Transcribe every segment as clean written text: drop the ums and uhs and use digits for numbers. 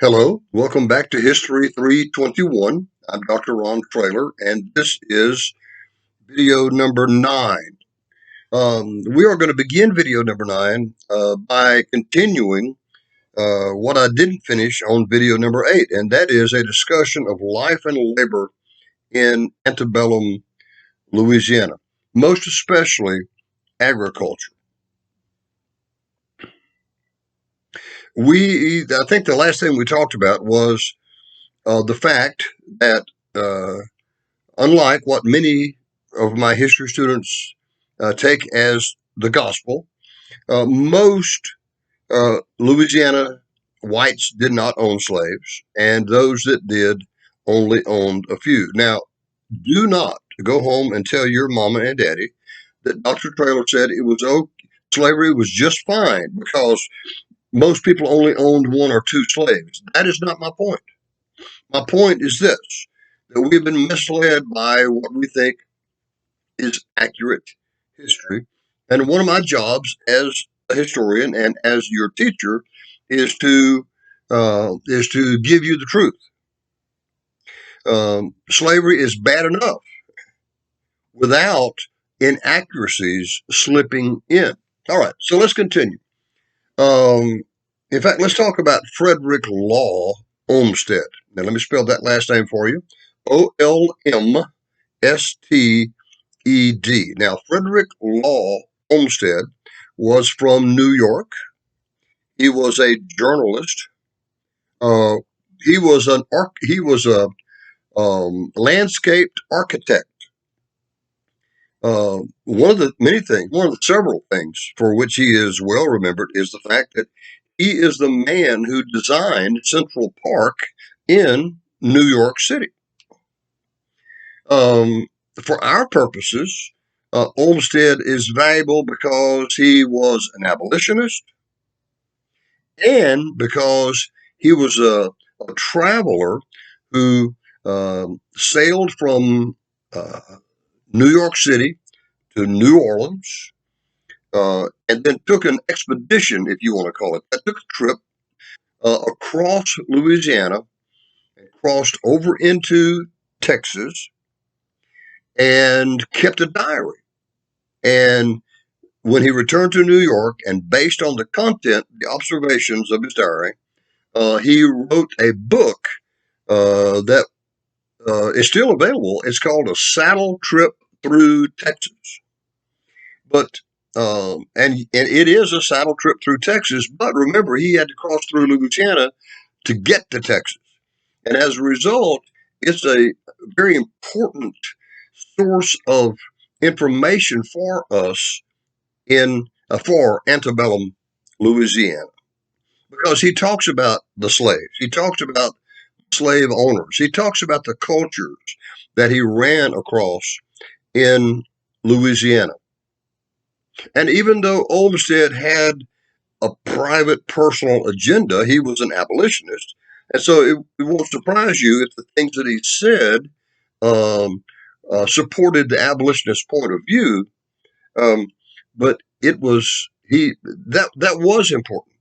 Hello, welcome back to History 321. I'm Dr. Ron Traylor, and this is video number 9. We are going to begin video number 9 by continuing what I didn't finish on video number 8, and that is a discussion of life and labor in antebellum Louisiana, most especially agriculture. I think the last thing we talked about was the fact that unlike what many of my history students take as the gospel, most Louisiana whites did not own slaves, and those that did only owned a few. Now, do not go home and tell your mama and daddy that Dr. Traylor said it was slavery was just fine because most people only owned one or two slaves. That is not my point. My point is this, that we've been misled by what we think is accurate history. And one of my jobs as a historian and as your teacher is to give you the truth. Slavery is bad enough without inaccuracies slipping in. All right, so let's continue. In fact, let's talk about Frederick Law Olmsted. Now, let me spell that last name for you. Olmsted. Now, Frederick Law Olmsted was from New York. He was a journalist. He was a landscaped architect. One of the several things for which he is well remembered is the fact that he is the man who designed Central Park in New York City. For our purposes, Olmsted is valuable because he was an abolitionist and because he was a traveler who sailed from New York City to New Orleans and then took an expedition, if you want to call it that, took a trip across Louisiana and crossed over into Texas and kept a diary. And when he returned to New York, and based on the content, the observations of his diary, he wrote a book that is still available. It's called A Saddle Trip Through Texas. But and it is a saddle trip through Texas. But remember, he had to cross through Louisiana to get to Texas, and as a result, it's a very important source of information for us for antebellum Louisiana, because he talks about the slaves, he talks about slave owners, he talks about the cultures that he ran across in Louisiana. And even though Olmsted had a private personal agenda, he was an abolitionist, and so it won't surprise you if the things that he said supported the abolitionist point of view, but it was that was important.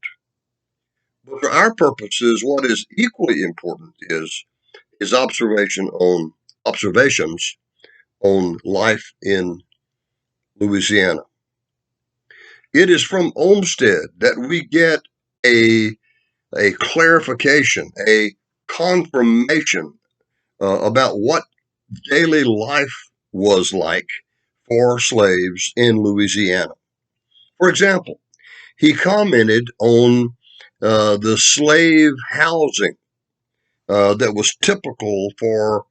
But for our purposes, what is equally important is observations on life in Louisiana. It is from Olmsted that we get a clarification, a confirmation about what daily life was like for slaves in Louisiana. For example, he commented on the slave housing that was typical for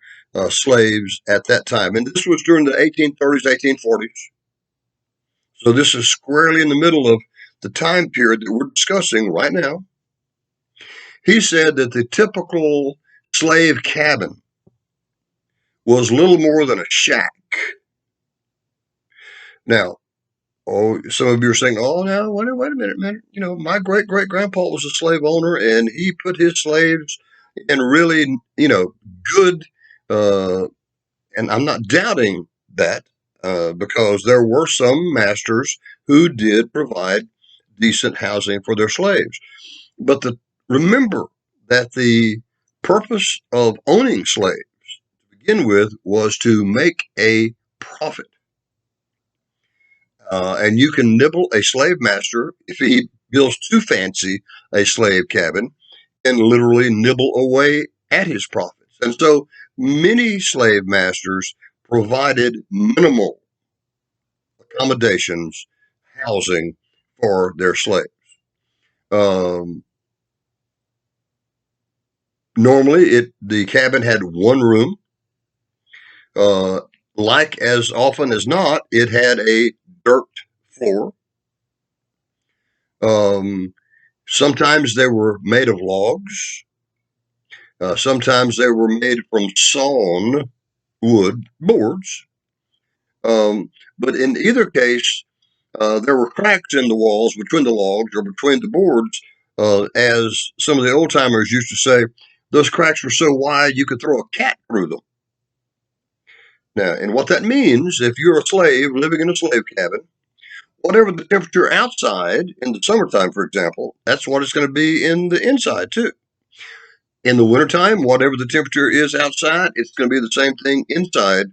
slaves at that time. And this was during the 1830s, 1840s. So this is squarely in the middle of the time period that we're discussing right now. He said that the typical slave cabin was little more than a shack. Now, some of you are saying, "Oh, now wait a minute. You know, my great grandpa was a slave owner, and he put his slaves in really, good." And I'm not doubting that because there were some masters who did provide decent housing for their slaves. But remember that the purpose of owning slaves to begin with was to make a profit. And you can nibble a slave master if he builds too fancy a slave cabin and literally nibble away at his profits. And so many slave masters provided minimal accommodations, housing for their slaves. Normally, the cabin had one room. Like as often as not, it had a dirt floor. Sometimes they were made of logs. Sometimes they were made from sawn wood boards. But in either case, there were cracks in the walls between the logs or between the boards. As some of the old timers used to say, those cracks were so wide you could throw a cat through them. Now, and what that means, if you're a slave living in a slave cabin, whatever the temperature outside in the summertime, for example, that's what it's going to be in the inside too. In the wintertime, whatever the temperature is outside, it's going to be the same thing inside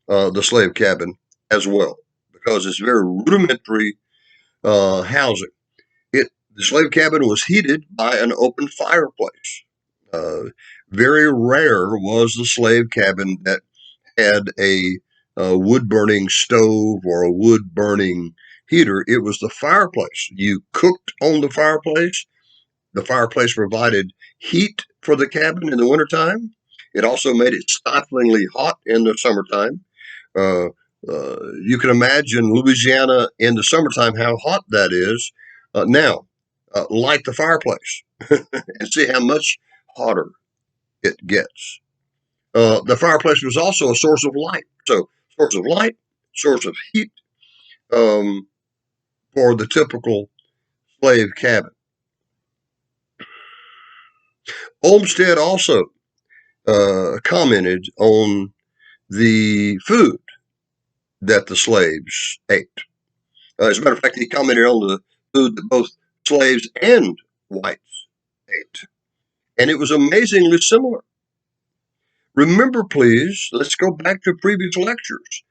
the slave cabin as well, because it's very rudimentary housing. The slave cabin was heated by an open fireplace. Very rare was the slave cabin that had a wood burning stove or a wood burning heater. It was the fireplace. You cooked on the fireplace. The fireplace provided heat for the cabin in the wintertime. It also made it stiflingly hot in the summertime. Uh, you can imagine Louisiana in the summertime, how hot that is. Now, light the fireplace and see how much hotter it gets. The fireplace was also a source of light. So, source of light, source of heat for the typical slave cabin. Olmsted also commented on the food that the slaves ate. As a matter of fact, he commented on the food that both slaves and whites ate. And it was amazingly similar. Remember, please, let's go back to previous lectures.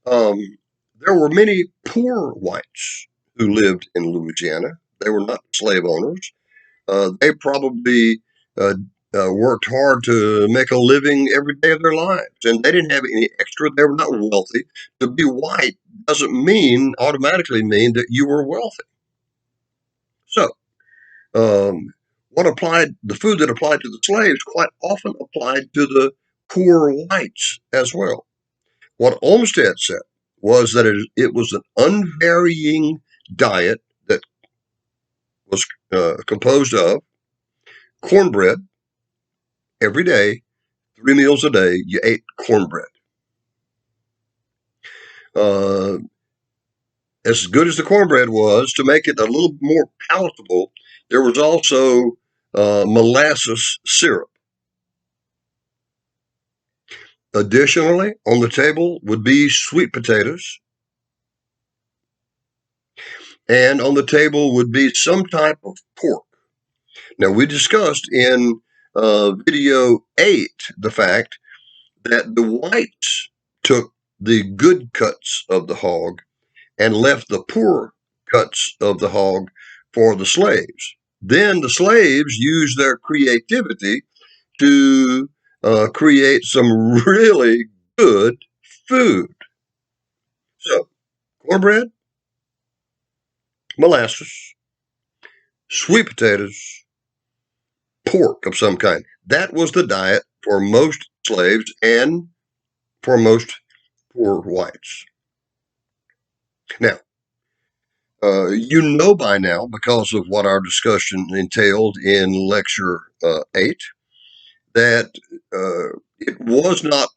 There were many poor whites who lived in Louisiana. They were not slave owners. They probably worked hard to make a living every day of their lives, and they didn't have any extra. They were not wealthy. To be white doesn't automatically mean that you were wealthy. So, the food that applied to the slaves quite often applied to the poor whites as well. What Olmsted said was that it was an unvarying diet that was composed of cornbread every day, 3 meals a day. You ate cornbread. As good as the cornbread was, to make it a little more palatable, there was also molasses syrup. Additionally, on the table would be sweet potatoes, and on the table would be some type of pork. Now, we discussed in video 8 the fact that the whites took the good cuts of the hog and left the poor cuts of the hog for the slaves. Then the slaves used their creativity to create some really good food. So, cornbread, molasses, sweet potatoes, pork of some kind. That was the diet for most slaves and for most poor whites. Now, you know by now, because of what our discussion entailed in Lecture 8, that it was not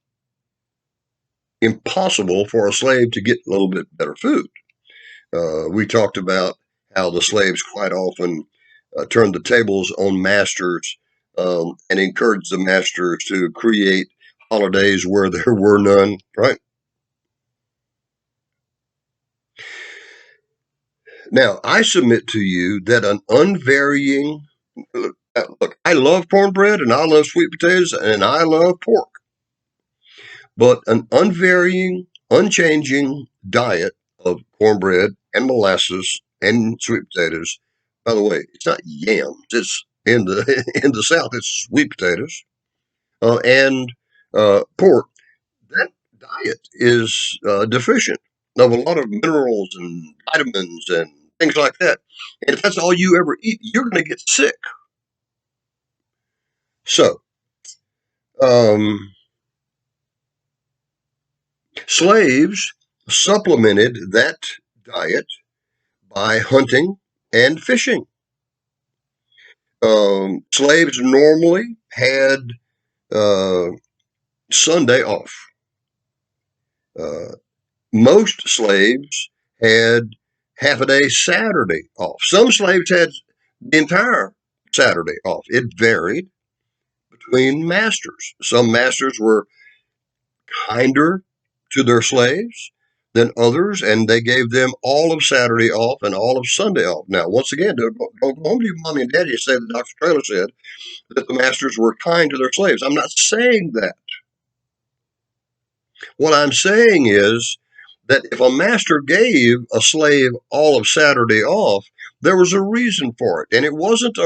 impossible for a slave to get a little bit better food. We talked about how the slaves quite often turned the tables on masters and encouraged the masters to create holidays where there were none, right? Now, I submit to you that an unvarying, Look, I love cornbread and I love sweet potatoes and I love pork. But an unvarying, unchanging diet of cornbread and molasses and sweet potatoes. By the way, it's not yams. It's in the in the South. It's sweet potatoes and pork. That diet is deficient of a lot of minerals and vitamins and things like that. And if that's all you ever eat, you're going to get sick. So, um, slaves supplemented that diet by hunting and fishing. Slaves normally had uh, Sunday off. Uh, most slaves had half a day Saturday off. Some slaves had the entire Saturday off. It varied between masters. Some masters were kinder to their slaves than others, and they gave them all of Saturday off and all of Sunday off. Now, once again, don't go home to your mommy and daddy and say that Dr. Traylor said that the masters were kind to their slaves. I'm not saying that. What I'm saying is that if a master gave a slave all of Saturday off, there was a reason for it, and it wasn't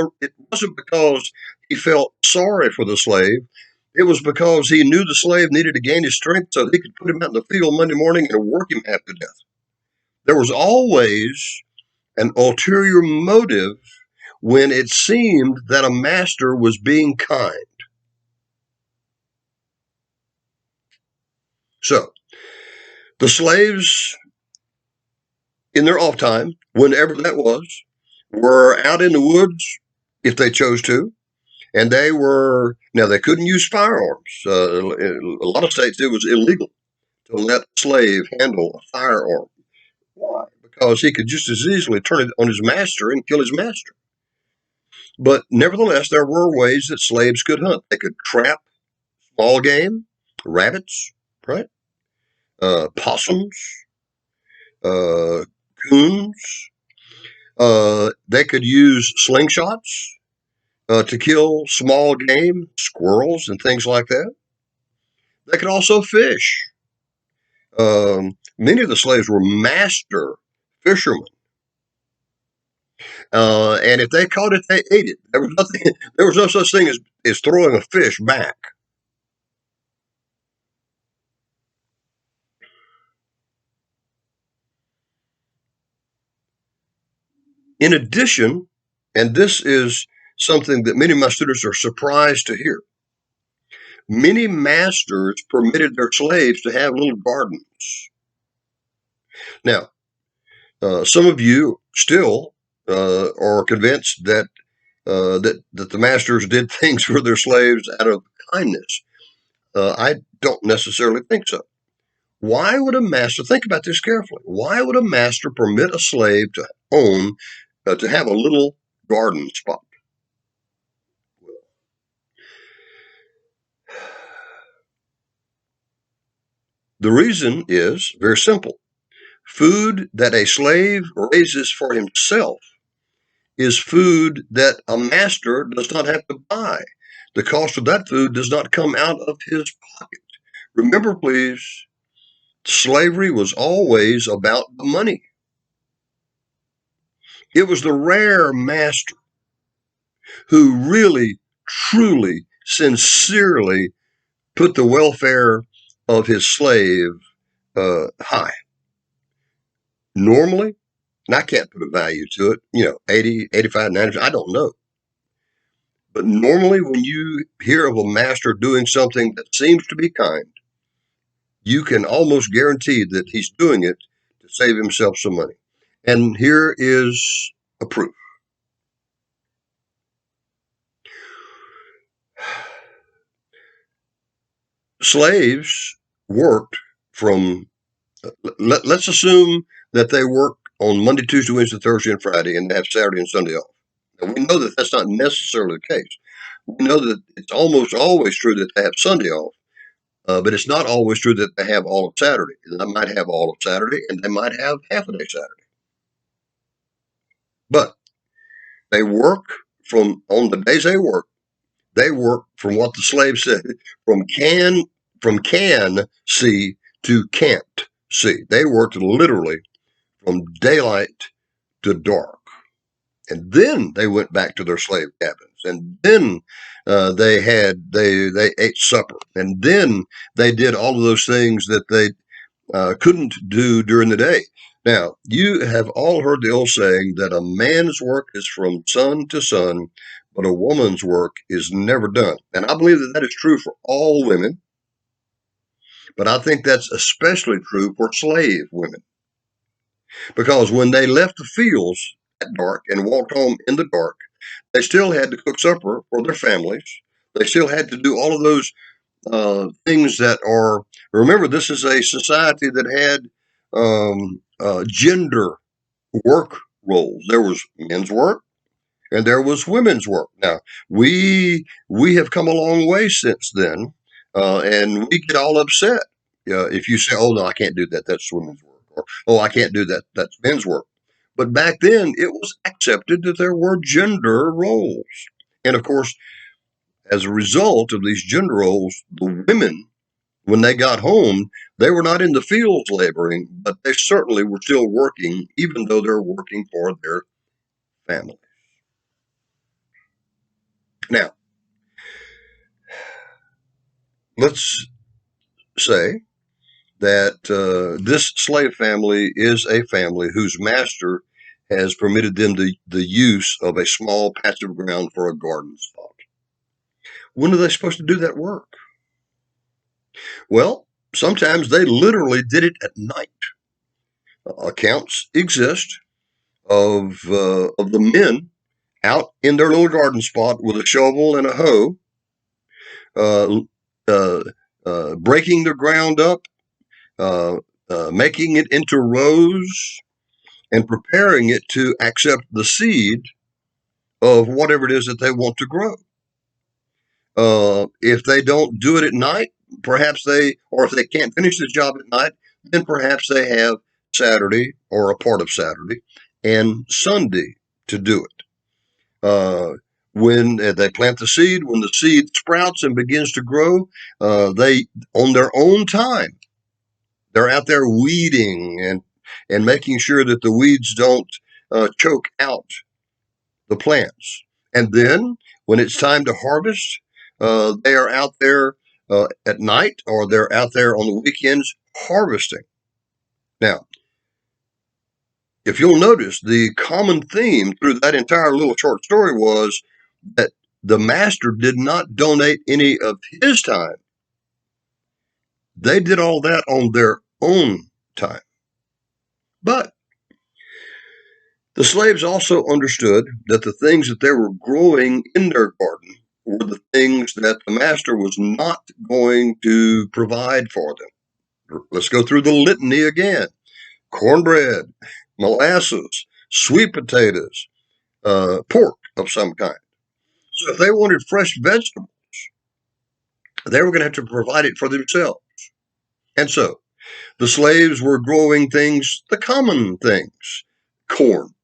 because he felt sorry for the slave. It was because he knew the slave needed to gain his strength so that he could put him out in the field Monday morning and work him half to death. There was always an ulterior motive when it seemed that a master was being kind. So, the slaves, in their off time, whenever that was, were out in the woods if they chose to, and they couldn't use firearms. In a lot of states, it was illegal to let a slave handle a firearm. Why? Because he could just as easily turn it on his master and kill his master. But nevertheless, there were ways that slaves could hunt. They could trap small game, rabbits, right? Possums, uh, coons. They could use slingshots to kill small game, squirrels, and things like that. They could also fish. Many of the slaves were master fishermen. And if they caught it, they ate it. There was nothing. There was no such thing as throwing a fish back. In addition, and this is something that many of my students are surprised to hear, many masters permitted their slaves to have little gardens. Now, some of you still are convinced that the masters did things for their slaves out of kindness. I don't necessarily think so. Why would a master, think about this carefully, why would a master permit a slave to own, to have a little garden spot? The reason is very simple. Food that a slave raises for himself is food that a master does not have to buy. The cost of that food does not come out of his pocket. Remember, please, slavery was always about the money. It was the rare master who really, truly, sincerely put the welfare of his slave high. Normally, and I can't put a value to it, 80, 85, 90, I don't know. But normally, when you hear of a master doing something that seems to be kind, you can almost guarantee that he's doing it to save himself some money. And here is a proof. Slaves worked from, let's assume that they work on Monday, Tuesday, Wednesday, Thursday, and Friday, and they have Saturday and Sunday off. And we know that that's not necessarily the case. We know that it's almost always true that they have Sunday off, but it's not always true that they have all of Saturday. They might have all of Saturday, and they might have half a day Saturday. But they work on the days they worked from what the slave said, from can see to can't see. They worked literally from daylight to dark. And then they went back to their slave cabins, and then they ate supper, and then they did all of those things that they couldn't do during the day. Now, you have all heard the old saying that a man's work is from sun to sun, but a woman's work is never done. And I believe that that is true for all women, but I think that's especially true for slave women. Because when they left the fields at dark and walked home in the dark, they still had to cook supper for their families. They still had to do all of those things that are. Remember, this is a society that had gender work roles. There was men's work and there was women's work. Now we have come a long way since then, and we get all upset if you say, "Oh no, I can't do that. That's women's work," or "Oh, I can't do that. That's men's work." But back then, it was accepted that there were gender roles, and of course, as a result of these gender roles, the women, when they got home, they were not in the fields laboring, but they certainly were still working, even though they're working for their family. Now, let's say that this slave family is a family whose master has permitted them the use of a small patch of ground for a garden spot. When are they supposed to do that work? Well, sometimes they literally did it at night. Accounts exist of the men out in their little garden spot with a shovel and a hoe, uh, uh, breaking the ground up, making it into rows, and preparing it to accept the seed of whatever it is that they want to grow. If they don't do it at night, perhaps or if they can't finish the job at night, then perhaps they have Saturday or a part of Saturday and Sunday to do it. When they plant the seed, when the seed sprouts and begins to grow, they, on their own time, they're out there weeding and making sure that the weeds don't choke out the plants. And then when it's time to harvest, they are out there at night, or they're out there on the weekends harvesting. Now, if you'll notice, the common theme through that entire little short story was that the master did not donate any of his time. They did all that on their own time. But the slaves also understood that the things that they were growing in their garden were the things that the master was not going to provide for them. Let's go through the litany again. Cornbread, molasses, sweet potatoes, pork of some kind. So if they wanted fresh vegetables, they were going to have to provide it for themselves. And so the slaves were growing things, the common things: corn,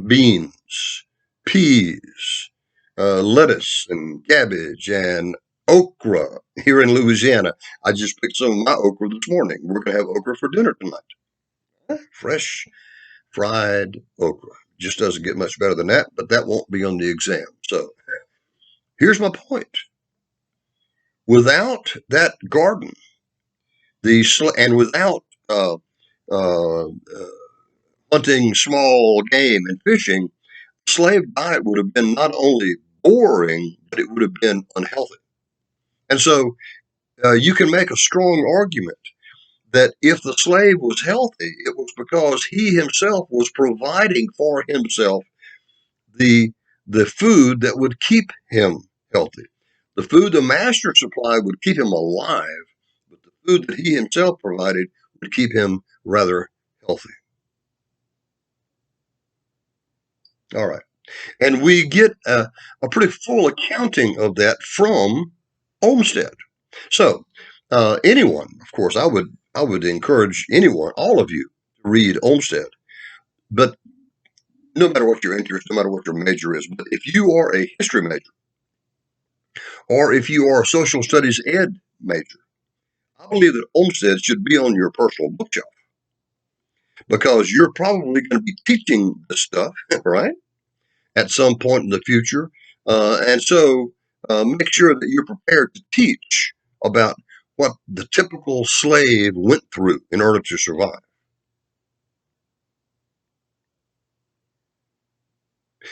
beans, peas, lettuce and cabbage, and okra here in Louisiana. I just picked some of my okra this morning. We're going to have okra for dinner tonight. Fresh fried okra. Just doesn't get much better than that, but that won't be on the exam. So here's my point. Without that garden, and without hunting small game and fishing, slave diet would have been not only boring, but it would have been unhealthy. And so you can make a strong argument that if the slave was healthy, it was because he himself was providing for himself the food that would keep him healthy. The food the master supplied would keep him alive, but the food that he himself provided would keep him rather healthy. All right. And we get a pretty full accounting of that from Olmsted. So anyone, of course, I would encourage anyone, all of you, to read Olmsted. But no matter what your interest, no matter what your major is. But if you are a history major, or if you are a social studies ed major, I believe that Olmsted should be on your personal bookshelf because you're probably going to be teaching this stuff, right, at some point in the future. And so make sure that you're prepared to teach about what the typical slave went through in order to survive.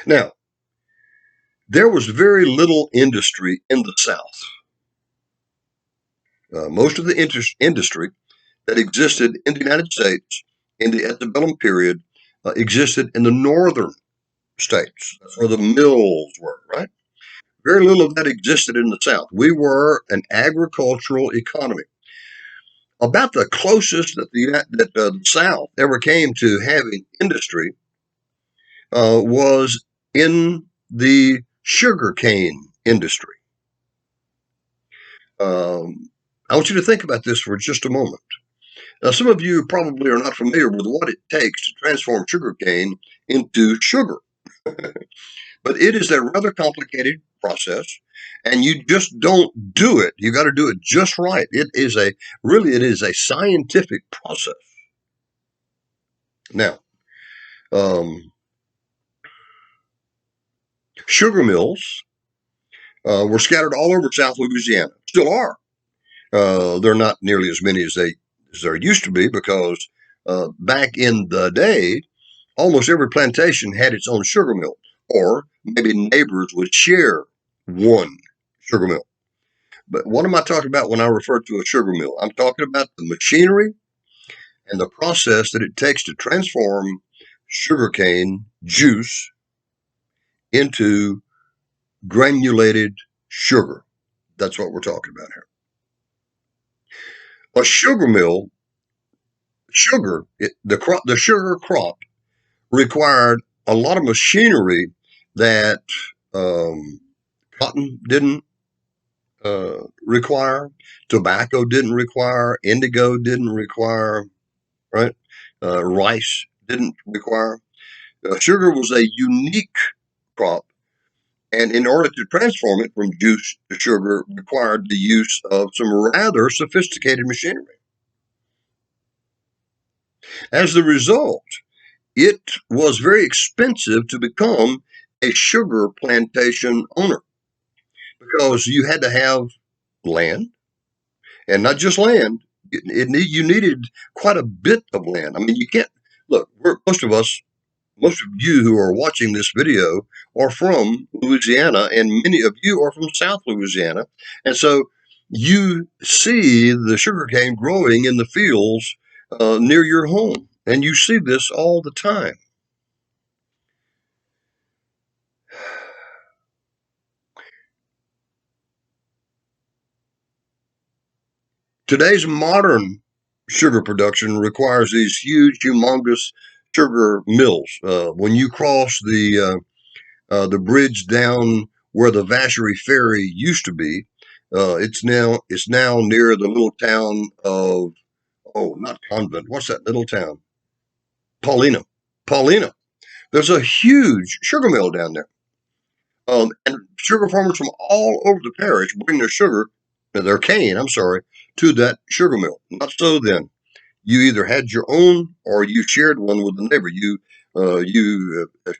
Now, there was very little industry in the South. Most of the industry that existed in the United States in the antebellum period existed in the northern states. That's where the mills were, right? Very little of that existed in the South. We were an agricultural economy. About the closest that the South ever came to having industry was in the sugarcane industry. I want you to think about this for just a moment. Now, some of you probably are not familiar with what it takes to transform sugarcane into sugar, but it is a rather complicated process, and you just don't do it. You got to do it just right. It is a scientific process. Now, sugar mills were scattered all over South Louisiana. Still are. They're not nearly as many as there used to be because back in the day, almost every plantation had its own sugar mill, or maybe neighbors would share one sugar mill. But what am I talking about when I refer to a sugar mill? I'm talking about the machinery and the process that it takes to transform sugarcane juice into granulated sugar. That's what we're talking about here. A sugar mill, the sugar crop required a lot of machinery that cotton didn't require, tobacco didn't require, indigo didn't require, right? Rice didn't require. Sugar was a unique crop, and in order to transform it from juice to sugar required the use of some rather sophisticated machinery. As the result, it was very expensive to become a sugar plantation owner because you had to have land, and not just land. You needed quite a bit of land. I mean, you can't look. Most of you who are watching this video are from Louisiana, and many of you are from South Louisiana, and so you see the sugarcane growing in the fields near your home, and you see this all the time. Today's modern sugar production requires these huge, humongous sugar mills. When you cross the bridge down where the Vacherie Ferry used to be, it's now near the little town of not Convent. What's that little town? Paulina. Paulina. There's a huge sugar mill down there. And sugar farmers from all over the parish bring their cane, I'm sorry, to that sugar mill. Not so then. You either had your own or you shared one with the neighbor. You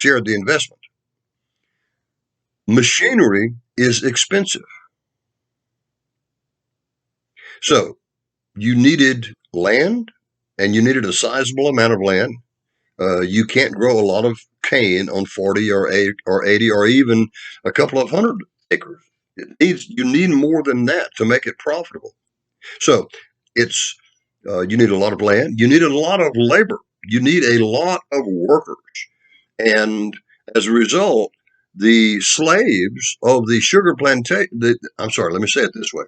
shared the investment. Machinery is expensive. So you needed land, and you needed a sizable amount of land. You can't grow a lot of cane on 40 or 80 or even a couple of hundred acres. You need more than that to make it profitable. So it's you need a lot of land. You need a lot of labor. You need a lot of workers. And as a result, the slaves of the sugar plantation, I'm sorry, let me say it this way.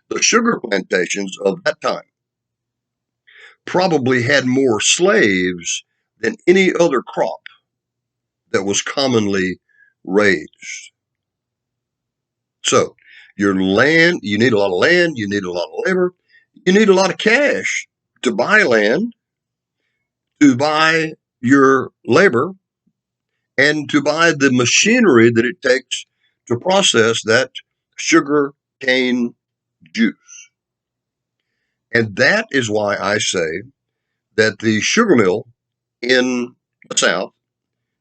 The sugar plantations of that time probably had more slaves than any other crop that was commonly raised. So your land, you need a lot of land, you need a lot of labor, you need a lot of cash to buy land, to buy your labor, and to buy the machinery that it takes to process that sugar cane juice. And that is why I say that the sugar mill in the South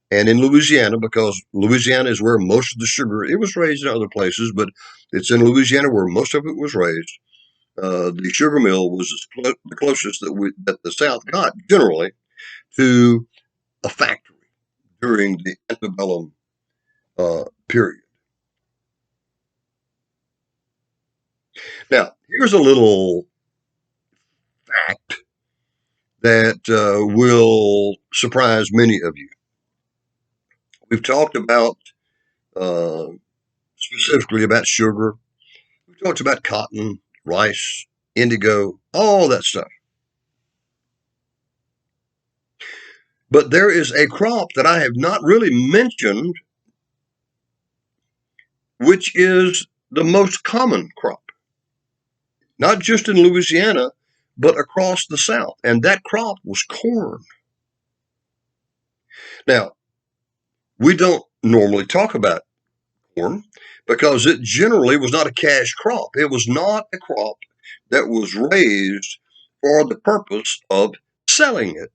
and in Louisiana, because Louisiana is where most of the sugar, it was raised in other places, but it's in Louisiana where most of it was raised. The sugar mill was the closest that the South got generally to a factory during the antebellum period. Now, here's a little fact that will surprise many of you. We've talked about uh, specifically about sugar. We've talked about cotton, rice, indigo, all that stuff. But there is a crop that I have not really mentioned, which is the most common crop, not just in Louisiana, but across the South. And that crop was corn. Now, we don't normally talk about corn because it generally was not a cash crop. It was not a crop that was raised for the purpose of selling it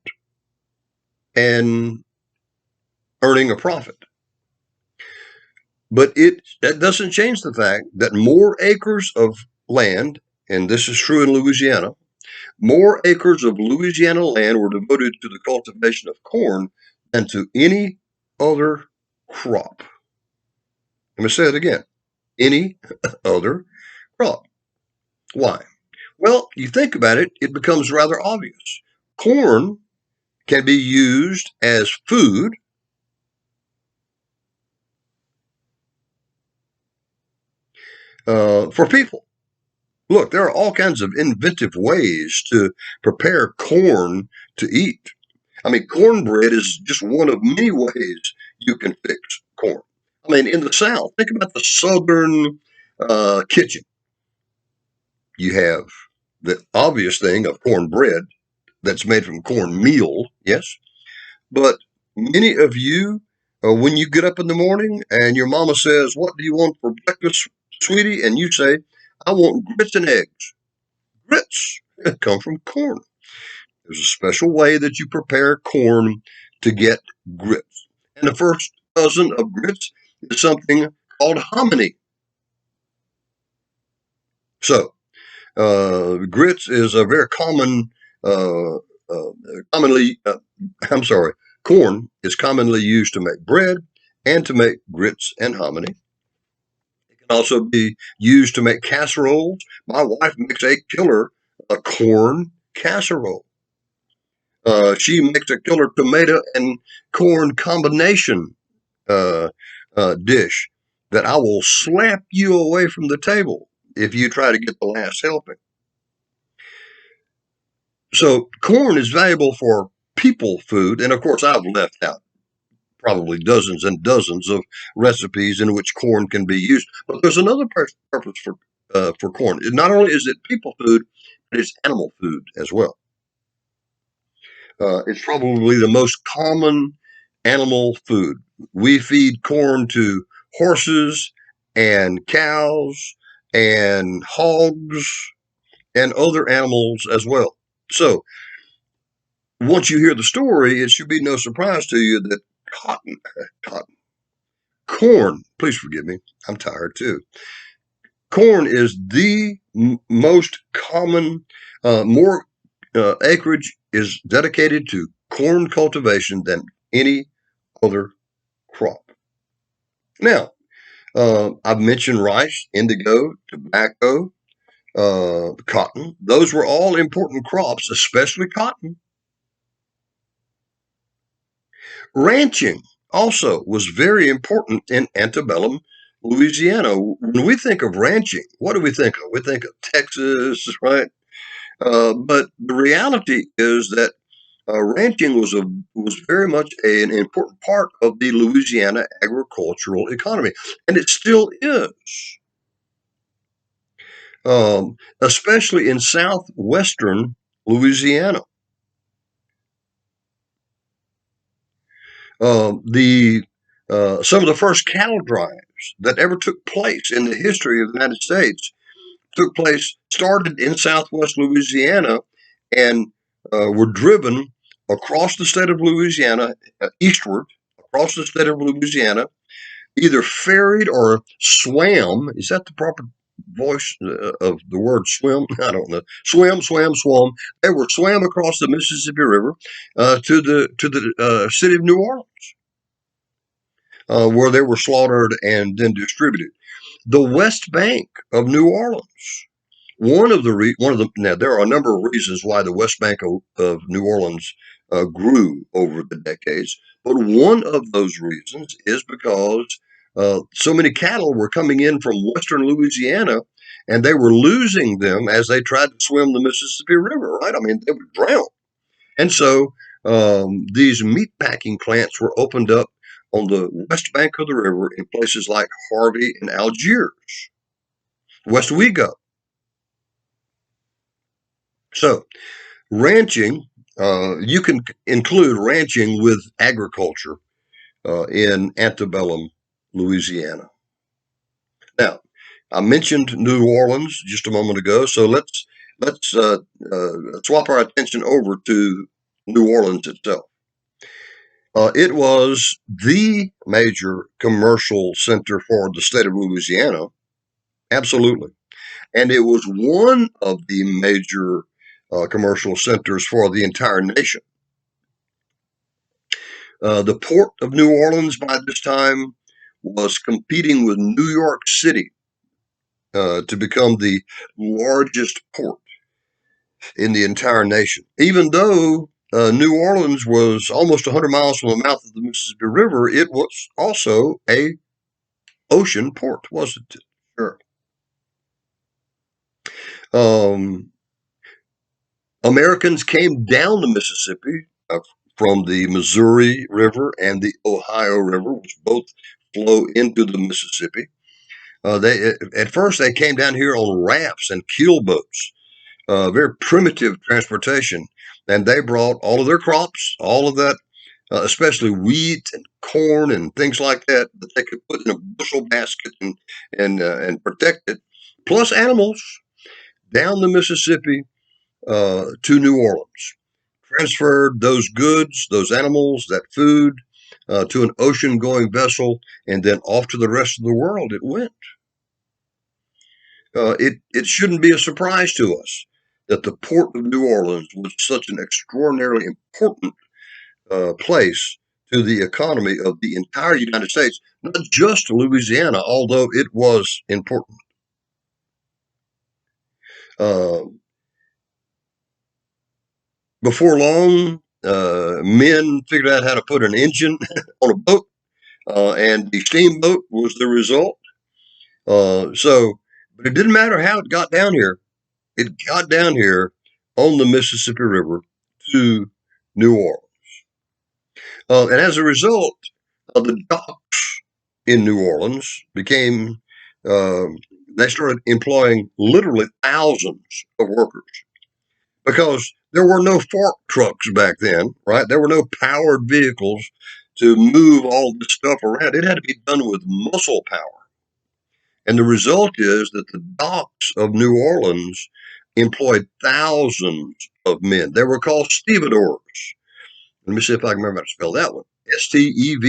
and earning a profit. But that doesn't change the fact that more acres of land, and this is true in Louisiana, more acres of Louisiana land were devoted to the cultivation of corn than to any other crop. Let me say it again. Any other crop. Why? Well, you think about it, it becomes rather obvious. Corn can be used as food for people. Look, there are all kinds of inventive ways to prepare corn to eat. I mean, cornbread is just one of many ways you can fix corn. I mean, in the South, think about the Southern kitchen. You have the obvious thing of cornbread that's made from cornmeal, yes, but many of you, when you get up in the morning and your mama says, "What do you want for breakfast, sweetie?" And you say, "I want grits and eggs." Grits come from corn. There's a special way that you prepare corn to get grits. And the first cousin of grits is something called hominy. So, grits is a very uh, commonly, I'm sorry, corn is commonly used to make bread and to make grits and hominy. It can also be used to make casseroles. My wife makes a corn casserole. She makes a killer tomato and corn combination uh, dish that I will slap you away from the table if you try to get the last helping. So corn is valuable for people food, and of course I've left out probably dozens and dozens of recipes in which corn can be used. But there's another purpose for corn. Not only is it people food, but it's animal food as well. It's probably the most common animal food. We feed corn to horses and cows and hogs and other animals as well. So once you hear the story, it should be no surprise to you that cotton, corn, please forgive me, I'm tired too. Corn is the most common, more acreage is dedicated to corn cultivation than any other crop. Now, I've mentioned rice, indigo, tobacco, cotton. Those were all important crops, especially cotton. Ranching also was very important in antebellum Louisiana. When we think of ranching, what do we think of? We think of Texas, right? But the reality is that ranching was very much an important part of the Louisiana agricultural economy, and it still is, especially in southwestern Louisiana. The Some of the first cattle drives that ever took place in the history of the United States started in southwest Louisiana and were driven across the state of Louisiana, eastward, across the state of Louisiana, either ferried or swam. Is that the proper voice of the word swim? I don't know. Swam. They were swam across the Mississippi River to the city of New Orleans, where they were slaughtered and then distributed. The West Bank of New Orleans. Now there are a number of reasons why the West Bank of New Orleans grew over the decades, but one of those reasons is because so many cattle were coming in from western Louisiana, and they were losing them as they tried to swim the Mississippi River. Right? I mean, they would drown, and so these meat packing plants were opened up on the west bank of the river in places like Harvey and Algiers. West we go. So, ranching, you can include ranching with agriculture in antebellum Louisiana. Now, I mentioned New Orleans just a moment ago, so let's swap our attention over to New Orleans itself. It was the major commercial center for the state of Louisiana, absolutely, and it was one of the major commercial centers for the entire nation. The port of New Orleans by this time was competing with New York City to become the largest port in the entire nation. Even though New Orleans was almost 100 miles from the mouth of the Mississippi River, it was also a ocean port, wasn't it? Sure. Americans came down the Mississippi from the Missouri River and the Ohio River, which both flow into the Mississippi. At first they came down here on rafts and keel boats, very primitive transportation, and they brought all of their crops, all of that, especially wheat and corn and things like that, that they could put in a bushel basket and protect it, plus animals down the Mississippi to New Orleans. Transferred those goods, those animals, that food to an ocean-going vessel, and then off to the rest of the world it went. It shouldn't be a surprise to us that the port of New Orleans was such an extraordinarily important place to the economy of the entire United States, not just Louisiana, although it was important. Before long, men figured out how to put an engine on a boat, and the steamboat was the result. But it didn't matter how it got down here. It got down here on the Mississippi River to New Orleans. And as a result, the docks in New Orleans they started employing literally thousands of workers because there were no fork trucks back then, right? There were no powered vehicles to move all this stuff around. It had to be done with muscle power. And the result is that the docks of New Orleans employed thousands of men. They were called stevedores. Let me see if I can remember how to spell that one. Stevedores.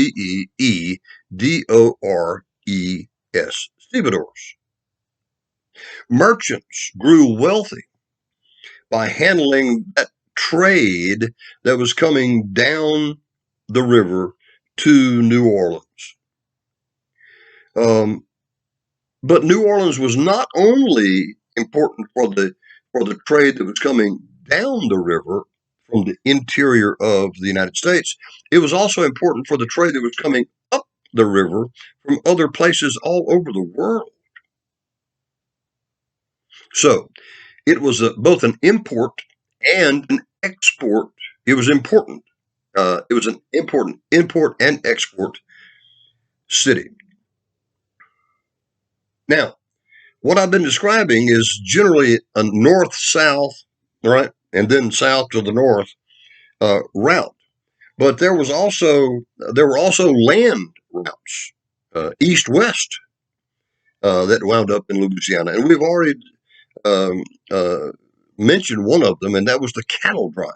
Stevedores. Merchants grew wealthy by handling that trade that was coming down the river to New Orleans. But New Orleans was not only important for the trade that was coming down the river from the interior of the United States, it was also important for the trade that was coming up the river from other places all over the world. So it was both an import and an export. It was important. It was an important import and export city. Now, what I've been describing is generally a north-south, right, and then south to the north route. But there were also land routes, east-west, that wound up in Louisiana, and we've already um, uh, mentioned one of them, and that was the cattle drive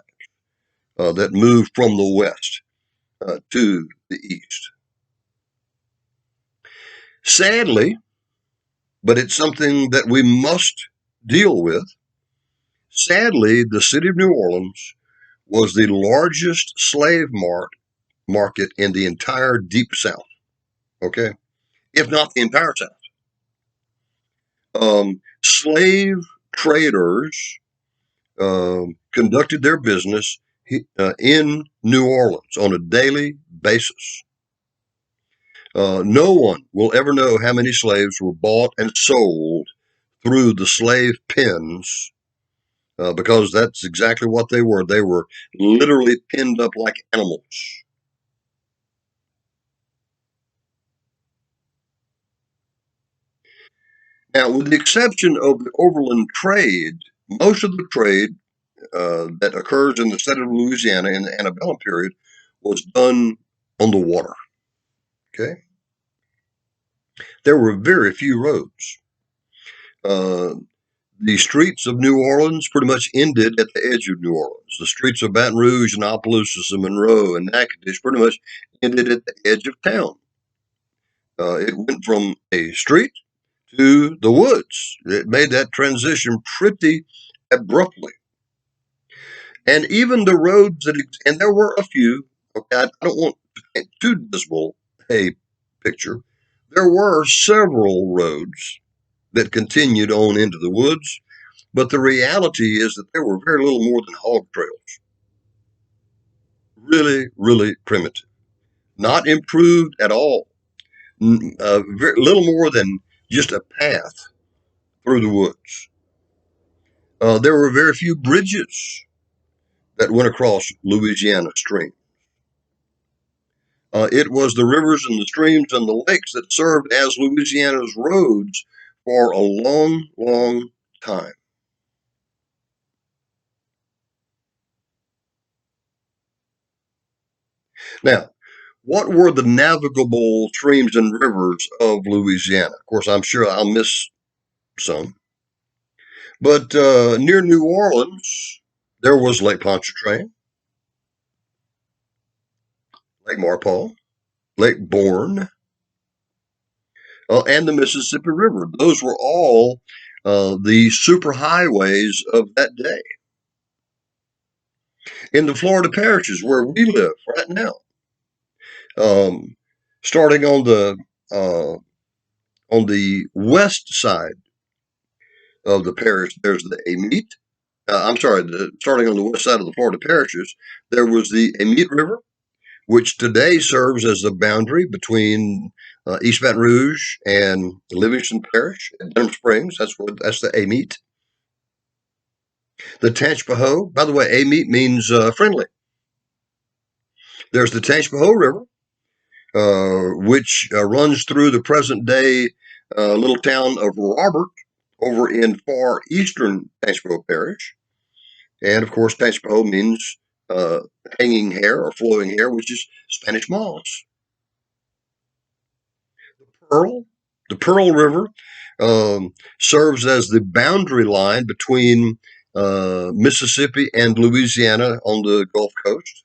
that moved from the west to the east. Sadly, but it's something that we must deal with. Sadly, the city of New Orleans was the largest market in the entire Deep South. Okay, if not the entire South. Slave traders conducted their business in New Orleans on a daily basis. No one will ever know how many slaves were bought and sold through the slave pens, because that's exactly what they were. They were literally pinned up like animals. Now, with the exception of the overland trade, most of the trade that occurs in the state of Louisiana in the antebellum period was done on the water. Okay, there were very few roads. Uh, the streets of New Orleans pretty much ended at the edge of New Orleans. The streets of Baton Rouge and Opelousas and Monroe and Natchitoches pretty much ended at the edge of town. It went from a street to the woods. It made that transition pretty abruptly. And even the roads and there were a few, okay, I don't want too dismal a picture. There were several roads that continued on into the woods, but the reality is that there were very little more than hog trails. Really, really primitive. Not improved at all. Very little more than just a path through the woods. There were very few bridges that went across Louisiana stream. It was the rivers and the streams and the lakes that served as Louisiana's roads for a long, long time. Now, what were the navigable streams and rivers of Louisiana? Of course, I'm sure I'll miss some. But near New Orleans, there was Lake Pontchartrain, Lake Marpole, Lake Borgne, and the Mississippi River. Those were all the superhighways of that day. In the Florida parishes where we live right now, um, starting on the west side of the parish, there's the Amite. Starting on the west side of the Florida parishes, there was the Amite River, which today serves as the boundary between East Baton Rouge and Livingston Parish and Denham Springs. That's the Amite. The Tangipahoa, by the way, Amite means friendly. There's the Tangipahoa River, which runs through the present day little town of Robert over in far eastern Tangipahoa Parish. And of course, Tangipahoa means hanging hair or flowing hair, which is Spanish moss. Pearl, the Pearl River, serves as the boundary line between Mississippi and Louisiana on the Gulf Coast.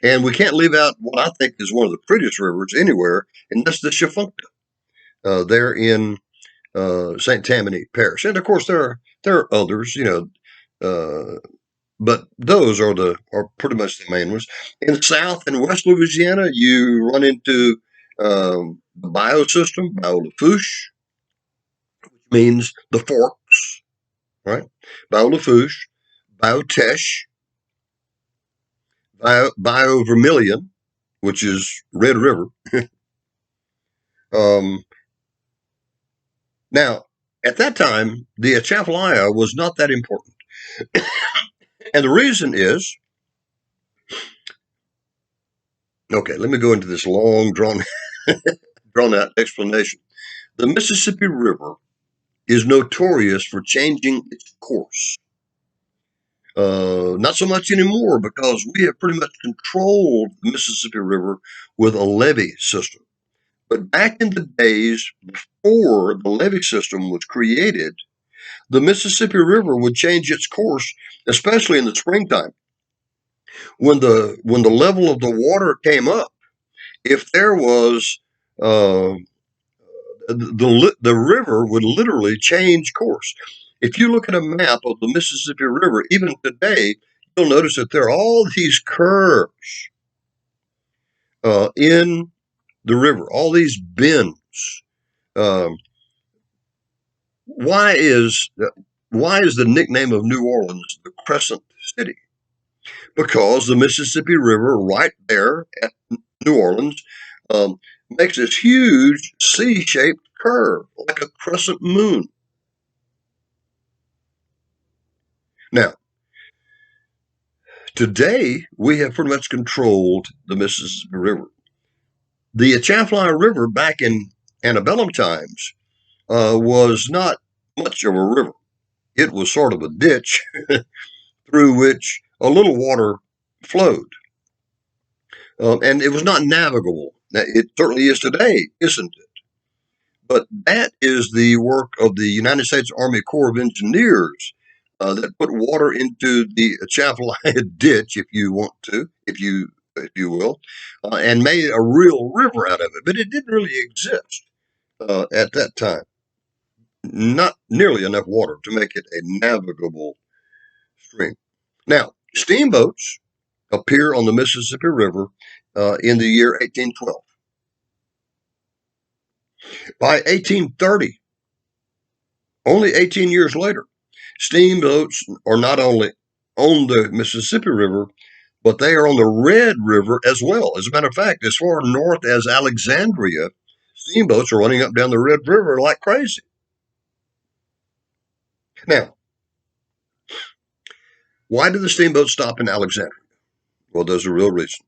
And we can't leave out what I think is one of the prettiest rivers anywhere, and that's the Tchefuncte. There in St. Tammany Parish, and of course there are others, but those are pretty much the main ones. In South and West Louisiana, you run into the Bayou system, Bayou Lafourche, which means the forks, right? Bayou Lafourche, Bayou Teche, Bayou Vermilion, which is Red River. um, Now, at that time, the Atchafalaya was not that important. And the reason is, okay, let me go into this long, drawn out explanation. The Mississippi River is notorious for changing its course. Not so much anymore because we have pretty much controlled the Mississippi River with a levee system. But back in the days before the levee system was created, the Mississippi River would change its course, especially in the springtime. When the level of the water came up, if there was uh, the river would literally change course. If you look at a map of the Mississippi River, even today, you'll notice that there are all these curves in the river, all these bends. Um, why is why is the nickname of New Orleans the Crescent City? Because the Mississippi River, right there at New Orleans, um, makes this huge C-shaped curve, like a crescent moon. Now, today, we have pretty much controlled the Mississippi River. The Atchafalaya River back in antebellum times was not much of a river. It was sort of a ditch through which a little water flowed. And it was not navigable. It certainly is today, isn't it? But that is the work of the United States Army Corps of Engineers that put water into the Atchafalaya ditch, if you want to, if you will, and made a real river out of it. But it didn't really exist at that time. Not nearly enough water to make it a navigable stream. Now, steamboats appear on the Mississippi River in the year 1812. By 1830, only 18 years later, steamboats are not only on the Mississippi River, but they are on the Red River as well. As a matter of fact, as far north as Alexandria, steamboats are running up down the Red River like crazy. Now, why did the steamboats stop in Alexandria? Well, there's a real reason.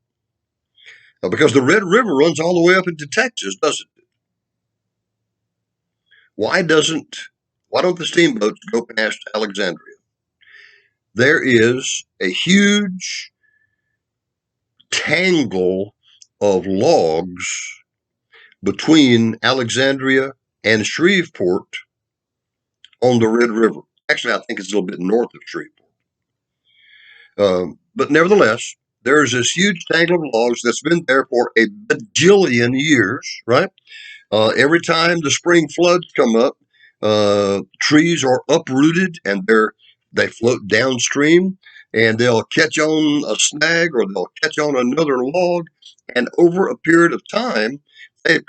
Because the Red River runs all the way up into Texas, doesn't it? Why don't the steamboats go past Alexandria? There is a huge tangle of logs between Alexandria and Shreveport on the Red River. Actually, I think it's a little bit north of Shreveport. But nevertheless, there's this huge tangle of logs that's been there for a bajillion years, right? Every time the spring floods come up, trees are uprooted and they float downstream, and they'll catch on a snag or they'll catch on another log, and over a period of time, they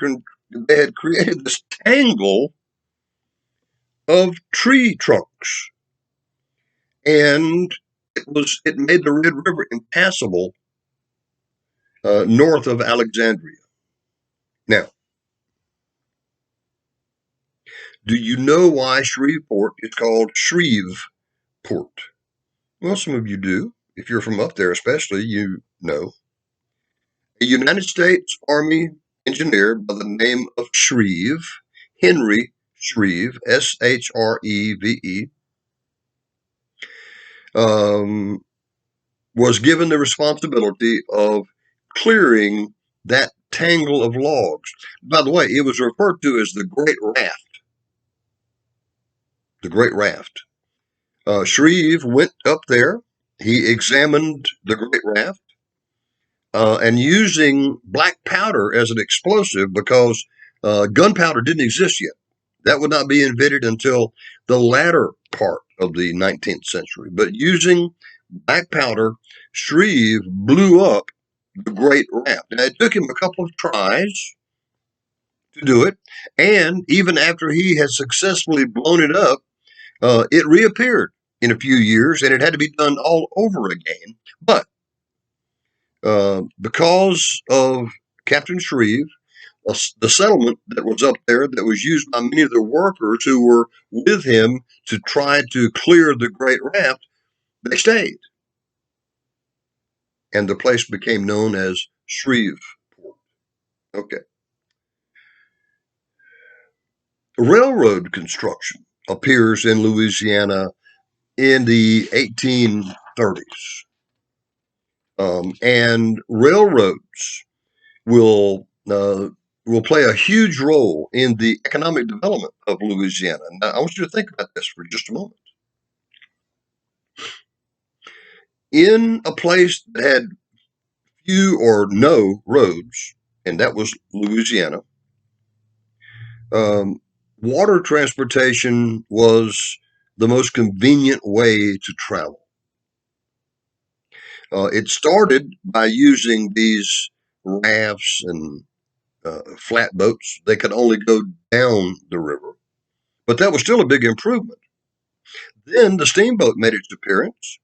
had created this tangle of tree trunks, and it made the Red River impassable north of Alexandria. Now, do you know why Shreveport is called Shreveport? Well, some of you do. If you're from up there, especially, you know. A United States Army engineer by the name of Shreve, Henry Shreve, Shreve, was given the responsibility of clearing that tangle of logs. By the way, it was referred to as the Great Raft. The Great Raft. Shreve went up there. He examined the Great Raft, and using black powder as an explosive, because gunpowder didn't exist yet. That would not be invented until the latter part of the 19th century. But using black powder, Shreve blew up the Great Raft. And it took him a couple of tries to do it. And even after he had successfully blown it up, it reappeared in a few years, and it had to be done all over again. But because of Captain Shreve, the settlement that was up there that was used by many of the workers who were with him to try to clear the Great Raft, they stayed. And the place became known as Shreveport. Okay. Railroad construction appears in Louisiana in the 1830s 1830s. And railroads will play a huge role in the economic development of Louisiana. Now, I want you to think about this for just a moment. In a place that had few or no roads, and that was Louisiana, water transportation was the most convenient way to travel. It started by using these rafts and flatboats. They could only go down the river, but that was still a big improvement. Then the steamboat made its appearance,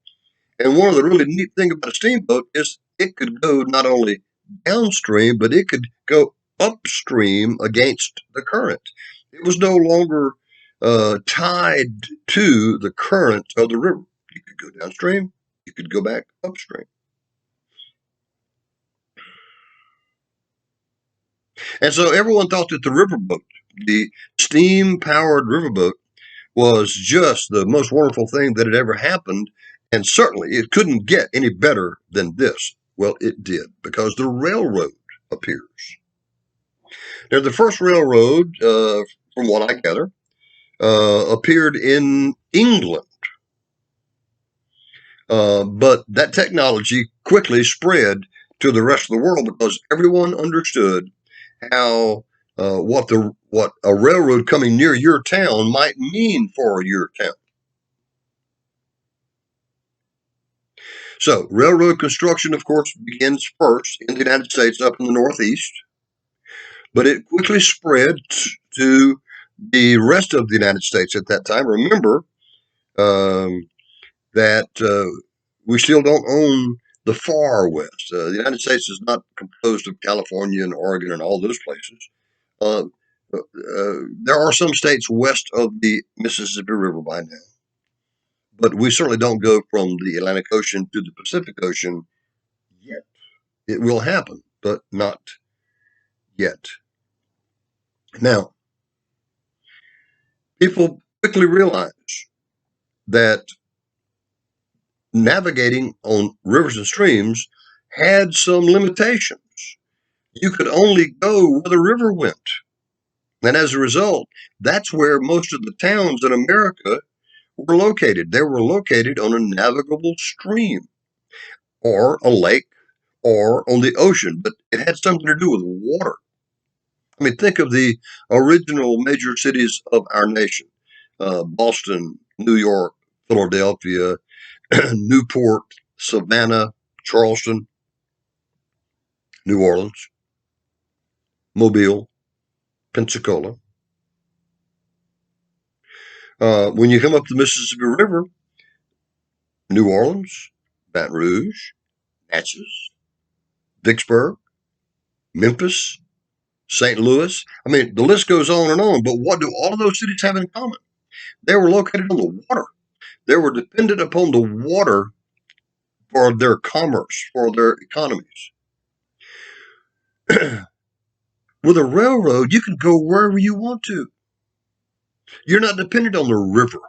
and one of the really neat things about a steamboat is it could go not only downstream, but it could go upstream against the current. It was no longer tied to the current of the river. You could go downstream, you could go back upstream. And so everyone thought that the riverboat, the steam-powered riverboat, was just the most wonderful thing that had ever happened. And certainly it couldn't get any better than this. Well, it did, because the railroad appears. Now, the first railroad, from what I gather, appeared in England. But that technology quickly spread to the rest of the world because everyone understood how what a railroad coming near your town might mean for your town. So railroad construction, of course, begins first in the United States up in the Northeast, but it quickly spread to the rest of the United States at that time. Remember that we still don't own the far West. The United States is not composed of California and Oregon and all those places. There are some states west of the Mississippi River by now, but we certainly don't go from the Atlantic Ocean to the Pacific Ocean yet. It will happen, but not yet. Now, people quickly realize that navigating on rivers and streams had some limitations. You could only go where the river went. And as a result, that's where most of the towns in America were located. They were located on a navigable stream or a lake or on the ocean, but it had something to do with water. I mean, think of the original major cities of our nation: Boston, New York, Philadelphia, Newport, Savannah, Charleston, New Orleans, Mobile, Pensacola. When you come up the Mississippi River, New Orleans, Baton Rouge, Natchez, Vicksburg, Memphis, St. Louis. I mean, the list goes on and on. But what do all of those cities have in common? They were located on the water. They were dependent upon the water for their commerce, for their economies. With a railroad, you can go wherever you want to. You're not dependent on the river.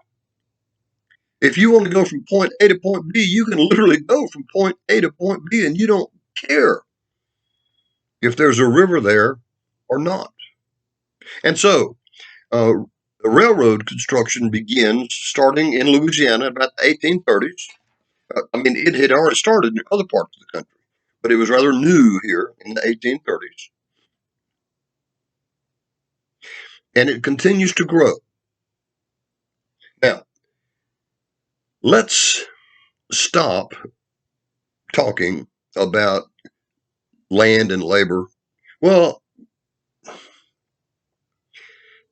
If you want to go from point A to point B, you can literally go from point A to point B, and you don't care if there's a river there or not. And so, the railroad construction begins starting in Louisiana about the 1830s. I mean, it had already started in other parts of the country, but it was rather new here in the 1830s. And it continues to grow. Now, let's stop talking about land and labor. Well,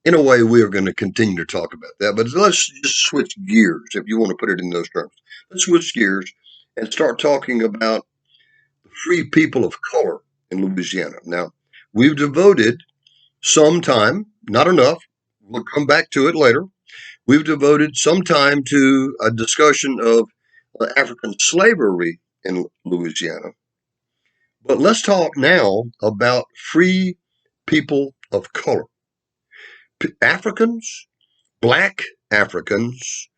in a way, we are going to continue to talk about that, but let's just switch gears, if you want to put it in those terms. Let's switch gears and start talking about the free people of color in Louisiana. Now, we've devoted some time, not enough, we'll come back to it later. We've devoted some time to a discussion of African slavery in Louisiana. But let's talk now about free people of color. Africans, black Africans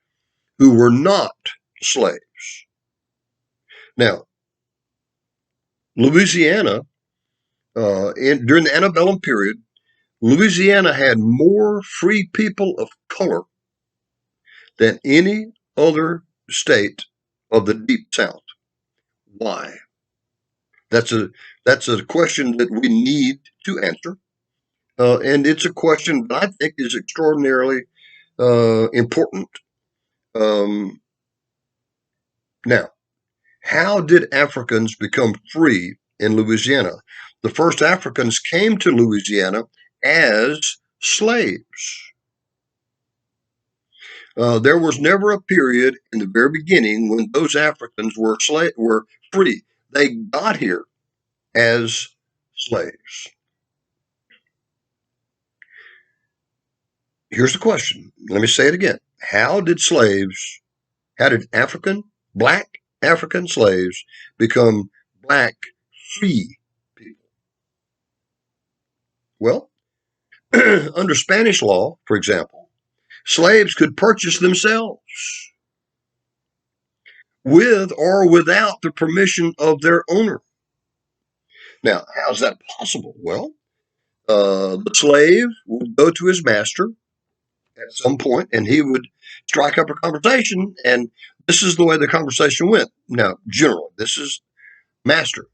who were not slaves. Now, Louisiana, during the antebellum period, Louisiana had more free people of color than any other state of the Deep South. Why? That's a that's a question that we need to answer, and it's a question that I think is extraordinarily important. Um, Now, how did Africans become free in Louisiana? The first Africans came to Louisiana as slaves. There was never a period in the very beginning when those Africans were free. They got here as slaves. Here's the question. Let me say it again. How did black African slaves become black free people? Well, under Spanish law, for example, slaves could purchase themselves with or without the permission of their owner. Now, how's that possible? Well, the slave would go to his master at some point and he would strike up a conversation, and this is the way the conversation went. Now, generally, this is master.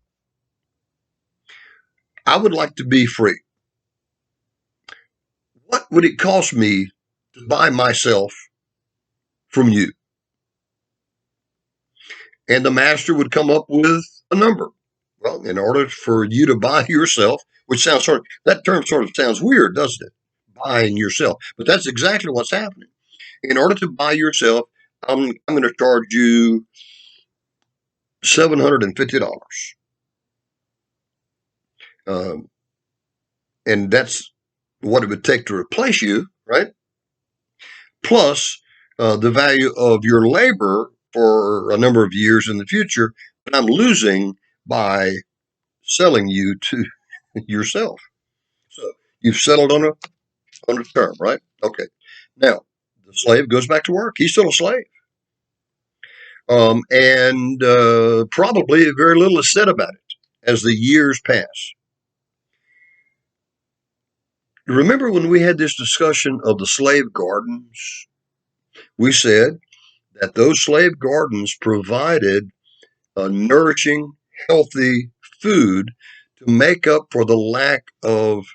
I would like to be free. What would it cost me to buy myself from you? And the master would come up with a number. Well, in order for you to buy yourself, which sounds that term sort of sounds weird, doesn't it? Buying yourself. But that's exactly what's happening. In order to buy yourself, I'm going to charge you $750. Um, and that's what it would take to replace you, right? Plus the value of your labor for a number of years in the future that I'm losing by selling you to yourself. So you've settled on a term, right? Okay. Now the slave goes back to work. He's still a slave, and probably very little is said about it as the years pass. Remember when we had this discussion of the slave gardens? We said that those slave gardens provided nourishing, healthy food to make up for the lack of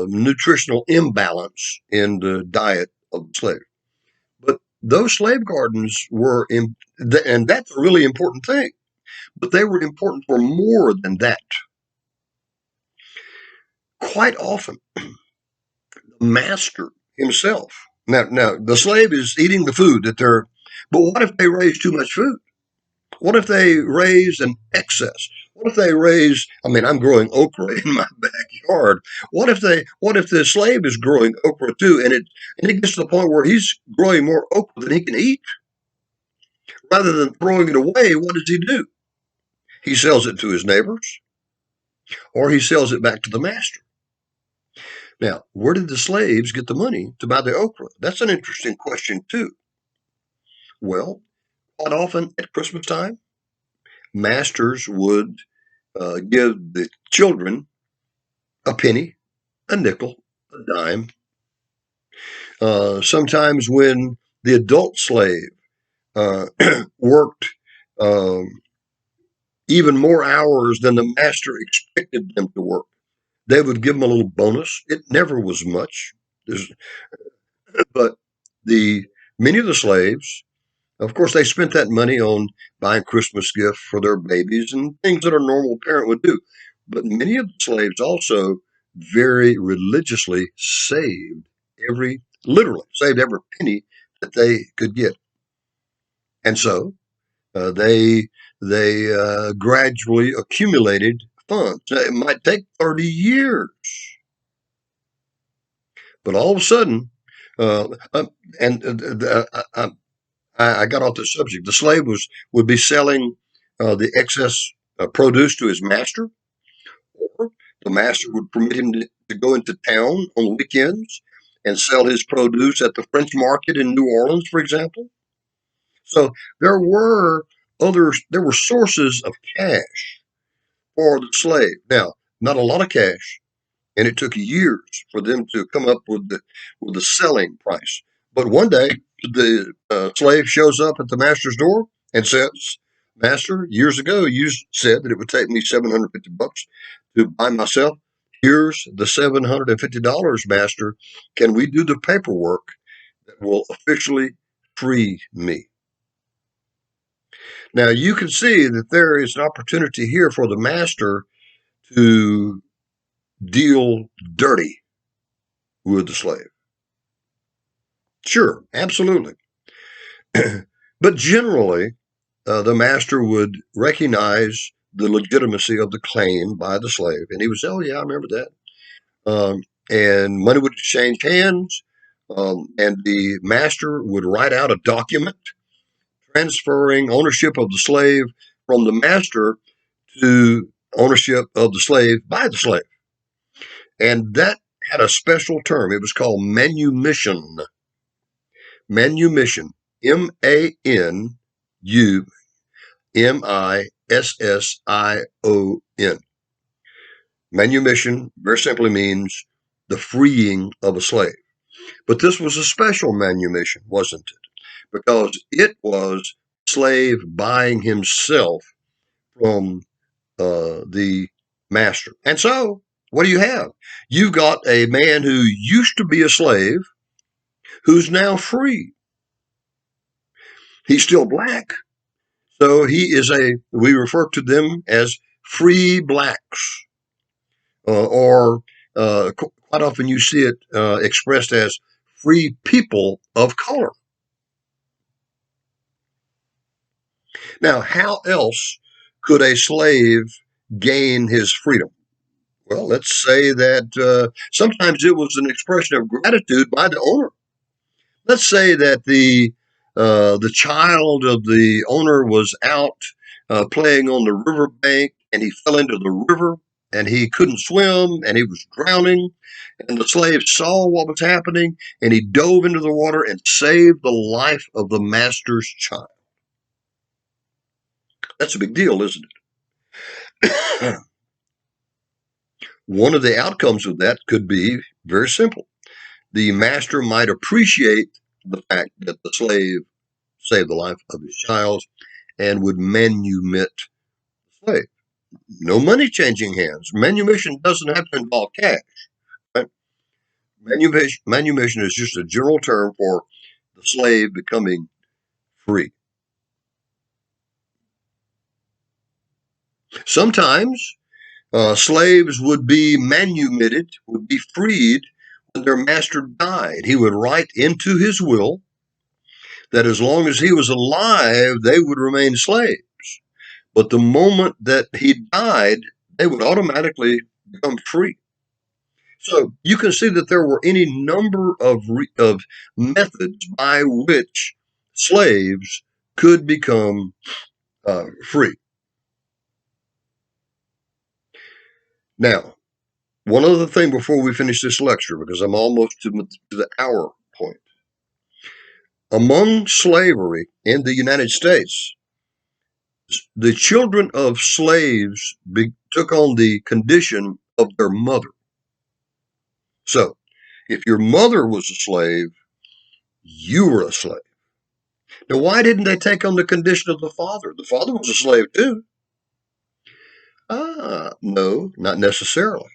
nutritional imbalance in the diet of the slave. But those slave gardens and that's a really important thing, but they were important for more than that. Quite often, the master himself. Now, the slave is eating the food but what if they raise too much food? What if they raise an excess? What if they raise, I'm growing okra in my backyard. What if the slave is growing okra too, and it gets to the point where he's growing more okra than he can eat? Rather than throwing it away, what does he do? He sells it to his neighbors, or he sells it back to the master. Now, where did the slaves get the money to buy the okra? That's an interesting question too. Well, quite often at Christmas time, masters would give the children a penny, a nickel, a dime. Sometimes when the adult slave uh, worked um, even more hours than the master expected them to work, they would give them a little bonus. It never was much, but the many of the slaves, of course, they spent that money on buying Christmas gifts for their babies and things that a normal parent would do. But many of the slaves also very religiously literally saved every penny that they could get. And so they gradually accumulated funds. Now, it might take 30 years, but all of a sudden, uh, and I got off the subject. The slave would be selling the excess produce to his master, or the master would permit him to go into town on weekends and sell his produce at the French market in New Orleans, for example. So there were there were sources of cash for the slave. Now, not a lot of cash, and it took years for them to come up with the selling price. But one day, the slave shows up at the master's door and says, "Master, years ago you said that it would take me $750 to buy myself. Here's the $750, Master. Can we do the paperwork that will officially free me?" Now you can see that there is an opportunity here for the master to deal dirty with the slave. Sure, absolutely. But generally, the master would recognize the legitimacy of the claim by the slave, and he would say, "Oh yeah, I remember that." And money would exchange hands, and the master would write out a document transferring ownership of the slave from the master to ownership of the slave by the slave. And that had a special term. It was called manumission. Manumission. Manumission. Manumission very simply means the freeing of a slave. But this was a special manumission, wasn't it? Because it was slave buying himself from the master. And so, what do you have? You've got a man who used to be a slave who's now free. He's still black. So we refer to them as free blacks. Or quite often you see it expressed as free people of color. Now, how else could a slave gain his freedom? Well, let's say that sometimes it was an expression of gratitude by the owner. Let's say that the child of the owner was out playing on the riverbank, and he fell into the river, and he couldn't swim, and he was drowning. And the slave saw what was happening, and he dove into the water and saved the life of the master's child. That's a big deal, isn't it? One of the outcomes of that could be very simple. The master might appreciate the fact that the slave saved the life of his child and would manumit the slave. No money changing hands. Manumission doesn't have to involve cash. Right? Manumission is just a general term for the slave becoming free. Sometimes slaves would be manumitted, would be freed when their master died. He would write into his will that as long as he was alive, they would remain slaves. But the moment that he died, they would automatically become free. So you can see that there were any number of methods by which slaves could become free. Now, one other thing before we finish this lecture, because I'm almost to the hour point. Among slavery in the United States, the children of slaves took on the condition of their mother. So, if your mother was a slave, you were a slave. Now, why didn't they take on the condition of the father? The father was a slave too. No, not necessarily.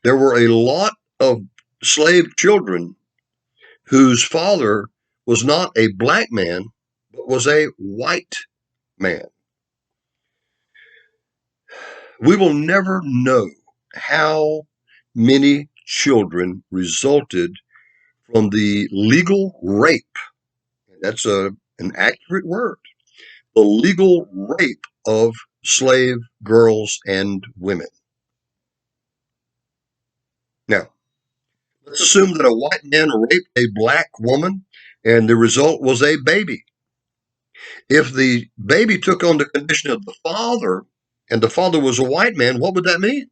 There were a lot of slave children whose father was not a black man, but was a white man. We will never know how many children resulted from the legal rape. That's an accurate word. The legal rape of slave girls and women. Now, let's assume that a white man raped a black woman and the result was a baby. If the baby took on the condition of the father and the father was a white man, what would that mean?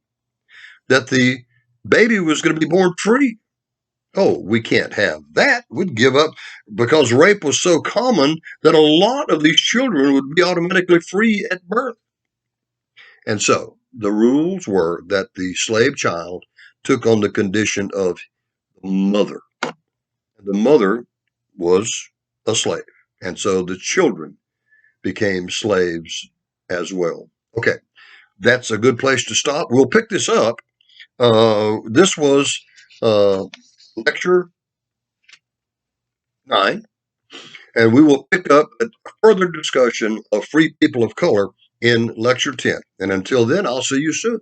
That the baby was going to be born free. Oh, we can't have that. We'd give up because rape was so common that a lot of these children would be automatically free at birth. And so the rules were that the slave child took on the condition of mother. The mother was a slave. And so the children became slaves as well. Okay, that's a good place to stop. We'll pick this up. This was lecture 9, and we will pick up a further discussion of free people of color in lecture 10. And until then, I'll see you soon.